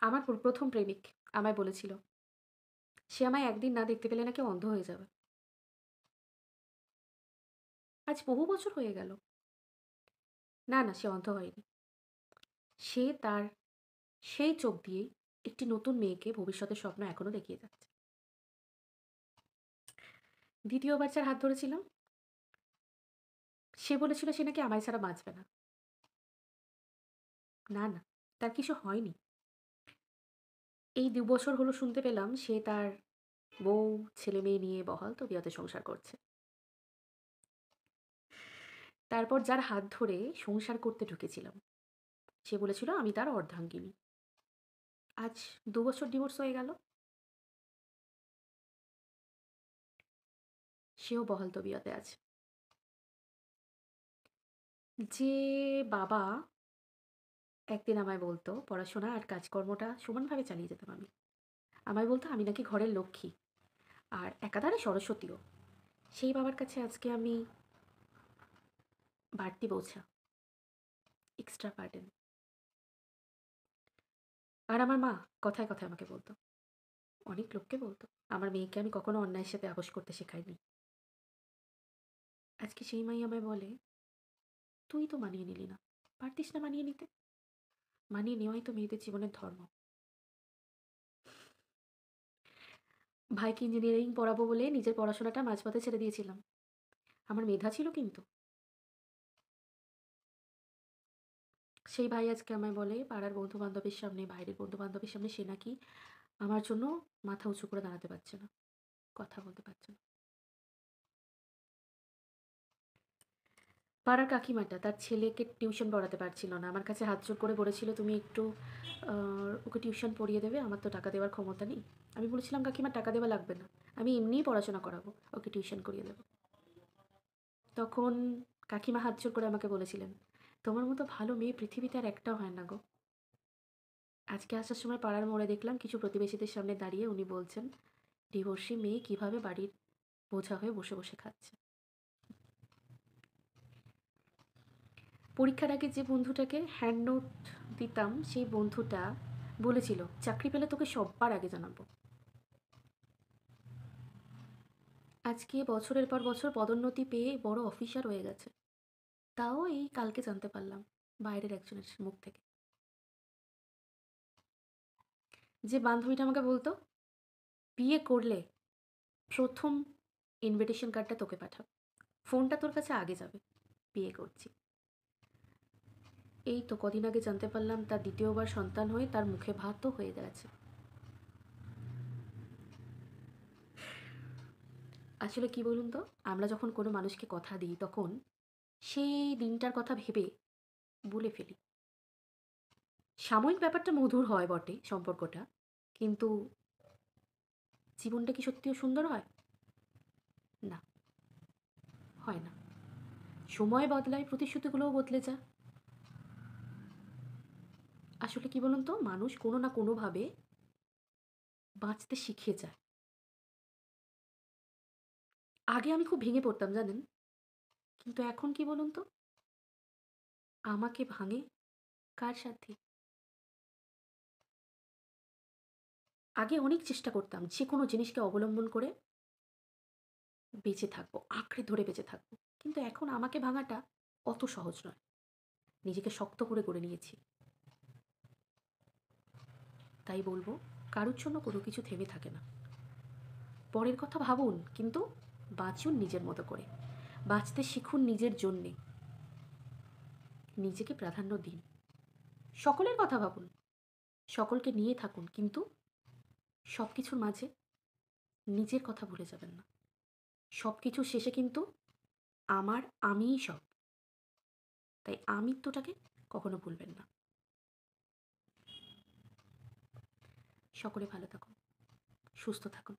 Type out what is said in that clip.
আমার প্রথম প্রেমিক আমায় বলেছিল, সে আমায় একদিন না দেখতে পেলে নাকি অন্ধ হয়ে যাবে। আজ বহু বছর হয়ে গেল। না, না, সে অন্ধ হয়নি। সে তার সেই চোখ দিয়েই একটি নতুন মেয়েকে ভবিষ্যতের স্বপ্ন এখনো দেখিয়ে যাচ্ছে। ২য় বার যার হাত ধরেছিলাম, সে বলেছিল সে নাকি আমায় ছাড়া বাঁচবে না। না, না, তার কিছু হয়নি। এই ২ বছর হলো শুনতে পেলাম সে তার বউ, ছেলেমেয়ে নিয়ে বহাল তবিয়তে সংসার করছে। তারপর যার হাত ধরে সংসার করতে ঢুকেছিলাম, সে বলেছিল আমি তার অর্ধাঙ্গিনী। আজ ২ বছর ডিভোর্স হয়ে গেল। সেও বহাল তবিয়তে আছে। যে বাবা একদিন আমায় বলত, পড়াশোনা আর কাজকর্মটা সমানভাবে চালিয়ে যেতাম আমি। আমায় বলত আমি নাকি ঘরের লক্ষ্মী আর একাধারে সরস্বতীও। সেই বাবার কাছে আজকে আমি বাড়তি বোঝা, এক্সট্রা বার্ডেন। আর আমার মা কথায়, কথায় আমাকে বলত, অনেক লোককে বলত, আমার মেয়েকে আমি কখনো অন্যায়ের সাথে আপোস করতে শেখাইনি। আজকে সেই মাই আমায় বলে, তুই তো মানিয়ে নিলি না। পারতিস না মানিয়ে নিতে? মানিয়ে নেওয়াই তো মেয়েদের জীবনের ধর্ম। ভাইকে ইঞ্জিনিয়ারিং পড়াবো বলে নিজের পড়াশোনাটা মাঝপথে ছেড়ে দিয়েছিলাম। আমার মেধা ছিল কিন্তু। সেই ভাই আজকে আমায় বলে পাড়ার বন্ধু-বান্ধবের সামনে, বাইরের বন্ধু-বান্ধবের সামনে সে নাকি আমার জন্য মাথা উঁচু করে দাঁড়াতে পারছে না। কথা বলতে পারছে না। পাড়ার কাকিমাটা তার ছেলেকে টিউশন পড়াতে পারছিল না। আমার কাছে হাত জোর করে বলেছিল, "তুমি একটু আ ওকে টিউশন পড়িয়ে দেবে। আমার তো টাকা দেওয়ার ক্ষমতা নেই।" আমি বলেছিলাম, "কাকিমা টাকা দেওয়া লাগবে না। আমি এমনিই পড়াশোনা করাবো। ওকে টিউশন করিয়ে দেব।" তখন কাকিমা হাত জোর করে আমাকে বলেছিলেন, "তোমার মতো ভালো মেয়ে পৃথিবীতে আর একটাও হয় না গো।" আজকে আসার সময় পাড়ার মোড়ে দেখলাম কিছু প্রতিবেশীদের সামনে দাঁড়িয়ে উনি বলছেন, ডিভোর্সি মেয়ে কিভাবে বাড়ির বোঝা হয়ে বসে, বসে খাচ্ছে। পরীক্ষার আগে যে বন্ধুটাকে হ্যান্ড নোট দিতাম, সেই বন্ধুটা বলেছিল, "চাকরি পেলে তোকে সব্বার আগে জানাবো।" আজকে বছরের পর বছর পদোন্নতি পেয়ে বড় অফিসার হয়ে গেছে। তাও এই কালকে জানতে পারলাম বাইরের একজনের মুখ থেকে। যে বান্ধবীটা আমাকে বলতো, "বিয়ে করলে ১ম ইনভিটেশন কার্ডটা তোকে পাঠাবো। ফোনটা তোর কাছে আগে যাবে। বিয়ে করছি।" এই তো কদিন আগে জানতে পারলাম তার ২য় বার সন্তান হয়ে তার মুখে ভাতও হয়ে গেছে। আসলে কি বলুন তো? আমরা যখন কোনো মানুষকে কথা দিই তখন সেই দিনটার কথা ভেবে বলে ফেলি। সাময়িক ব্যাপারটা মধুর হয় বটে সম্পর্কটা। কিন্তু জীবনটা কি সত্যিও সুন্দর হয়? না, হয় না। সময় বদলায়, প্রতিশ্রুতিগুলোও বদলে যায়। আসলে কি বলুন তো? মানুষ কোনো না কোনোভাবে বাঁচতে শিখে যায়। আগে আমি খুব ভেঙে পড়তাম জানেন? কিন্তু এখন কি বলুন তো? আমাকে ভাঙে কার সাথে? আগে অনেক চেষ্টা করতাম যেকোনো জিনিসকে অবলম্বন করে বেঁচে থাকবো, আঁকড়ে ধরে বেঁচে থাকবো। কিন্তু এখন আমাকে ভাঙাটা অত সহজ নয়। নিজেকে শক্ত করে গড়ে নিয়েছি। তাই বলব, কারোর জন্য কোনো কিছু থেমে থাকে না। পরের কথা ভাবুন, কিন্তু বাঁচুন নিজের মতো করে। বাঁচতে শিখুন নিজের জন্যে। নিজেকে প্রাধান্য দিন। সকলের কথা ভাবুন, সকলকে নিয়ে থাকুন, কিন্তু সবকিছুর মাঝে নিজের কথা ভুলে যাবেন না। সবকিছুর শেষে কিন্তু আমার আমিই সব। তাই আমিত্বটাকে কখনো ভুলবেন না। সকলে ভালো থাকুন, সুস্থ থাকুন।